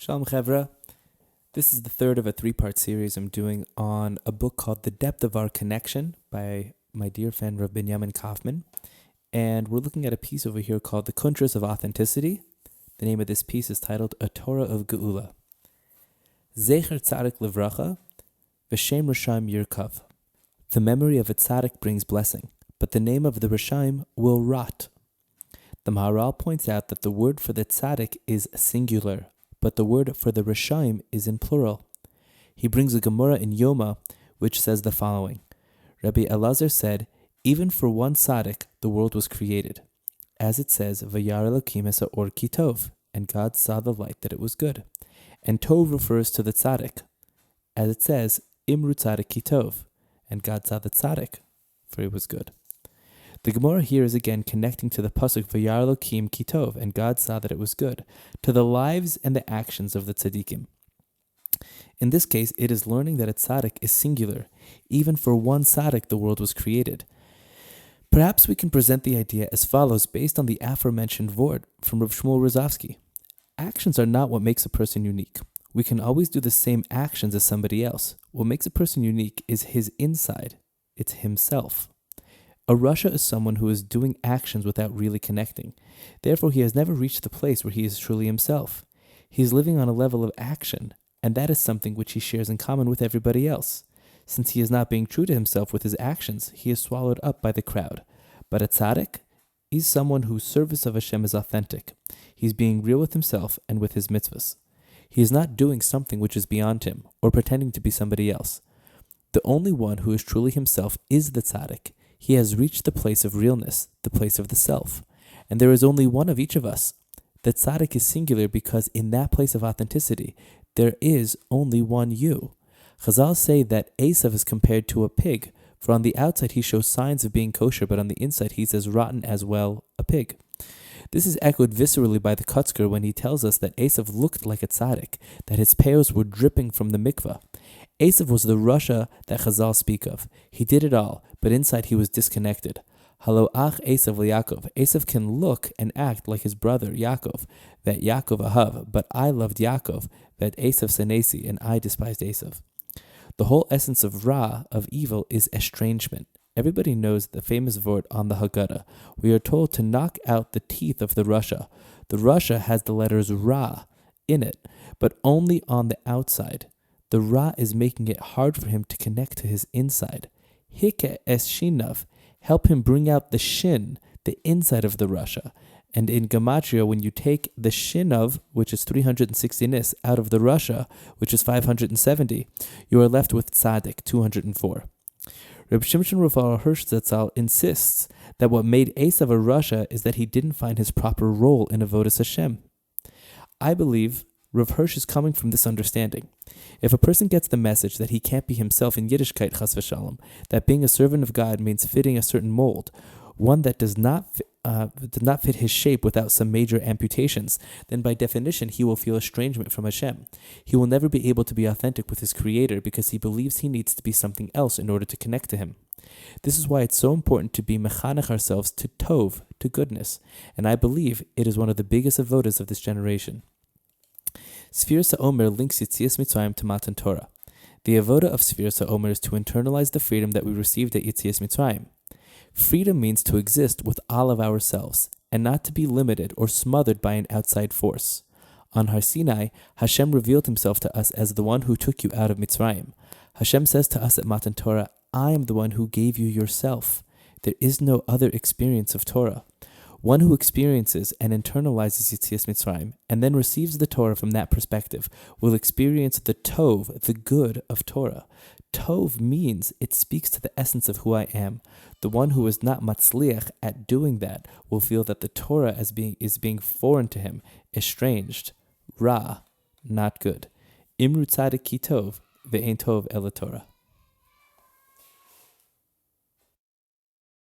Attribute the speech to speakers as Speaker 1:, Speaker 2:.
Speaker 1: Shalom Chevra. This is the third of a three-part series I'm doing on a book called The Depth of Our Connection by my dear friend Rav Binyamin Kaufman. And we're looking at a piece over here called The Kuntras of Authenticity. The name of this piece is titled A Torah of Geula. Zecher Tzadik Livracha, V'Shem Rishayim Yirkav. The memory of a tzaddik brings blessing, but the name of the Rishayim will rot. The Maharal points out that the word for the tzaddik is singular, but the word for the Rishayim is in plural. He brings a Gemara in Yoma, which says the following. Rabbi Elazar said, even for one tzaddik, the world was created. As it says, Vayar Elokim es ha'or ki tov, and God saw the light that it was good. And tov refers to the tzaddik. As it says, Imru tzaddik ki tov, and God saw the tzaddik, for it was good. The Gemara here is again connecting to the pasuk Vayar Elokim ki tov, and God saw that it was good, to the lives and the actions of the tzaddikim. In this case, it is learning that a tzaddik is singular. Even for one tzaddik, the world was created. Perhaps we can present the idea as follows based on the aforementioned vort from Rav Shmuel Rozovsky. Actions are not what makes a person unique. We can always do the same actions as somebody else. What makes a person unique is his inside. It's himself. A Rasha is someone who is doing actions without really connecting. Therefore, he has never reached the place where he is truly himself. He is living on a level of action, and that is something which he shares in common with everybody else. Since he is not being true to himself with his actions, he is swallowed up by the crowd. But a tzaddik is someone whose service of Hashem is authentic. He is being real with himself and with his mitzvahs. He is not doing something which is beyond him, or pretending to be somebody else. The only one who is truly himself is the tzaddik. He has reached the place of realness, the place of the self. And there is only one of each of us. The tzaddik is singular because in that place of authenticity, there is only one you. Chazal say that Esav is compared to a pig, for on the outside he shows signs of being kosher, but on the inside he's as rotten as well a pig. This is echoed viscerally by the Kotzker when he tells us that Esav looked like a tzaddik, that his peos were dripping from the mikvah. Esav was the Rasha that Chazal speak of. He did it all, but inside he was disconnected. Halo ach Esav Yaakov. Esav can look and act like his brother Yaakov, that Yaakov ahav, but I loved Yaakov, that Esav senesi, and I despised Esav. The whole essence of Ra, of evil, is estrangement. Everybody knows the famous vort on the Haggadah. We are told to knock out the teeth of the Rasha. The Rasha has the letters Ra in it, but only on the outside. The Ra is making it hard for him to connect to his inside. Hike es shinav, help him bring out the shin, the inside of the Rasha. And in Gematria, when you take the shin of, which is 360 nis, out of the Rasha, which is 570, you are left with tzaddik, 204. Reb Shimshon Rav Hirsch Zatzal insists that what made Esav a Rasha is that he didn't find his proper role in Avodas Hashem. I believe Rav Hirsch is coming from this understanding. If a person gets the message that he can't be himself in Yiddishkeit, chas v'shalom, that being a servant of God means fitting a certain mold, one that does not fit his shape without some major amputations, then by definition he will feel estrangement from Hashem. He will never be able to be authentic with his Creator because he believes he needs to be something else in order to connect to Him. This is why it's so important to be mechanech ourselves to tov, to goodness, and I believe it is one of the biggest avodas of this generation. Sfiras HaOmer links Yetzias Mitzrayim to Matan Torah. The avoda of Sfiras HaOmer is to internalize the freedom that we received at Yetzias Mitzrayim. Freedom means to exist with all of ourselves, and not to be limited or smothered by an outside force. On Har Sinai, Hashem revealed Himself to us as the one who took you out of Mitzrayim. Hashem says to us at Matan Torah, I am the one who gave you yourself. There is no other experience of Torah. One who experiences and internalizes Yetzias Mitzrayim and then receives the Torah from that perspective will experience the tov, the good of Torah. Tov means it speaks to the essence of who I am. The one who is not matzliach at doing that will feel that the Torah is being foreign to him, estranged, ra, not good. Imru tzaddik ki tov, ve'ein tov ela Torah.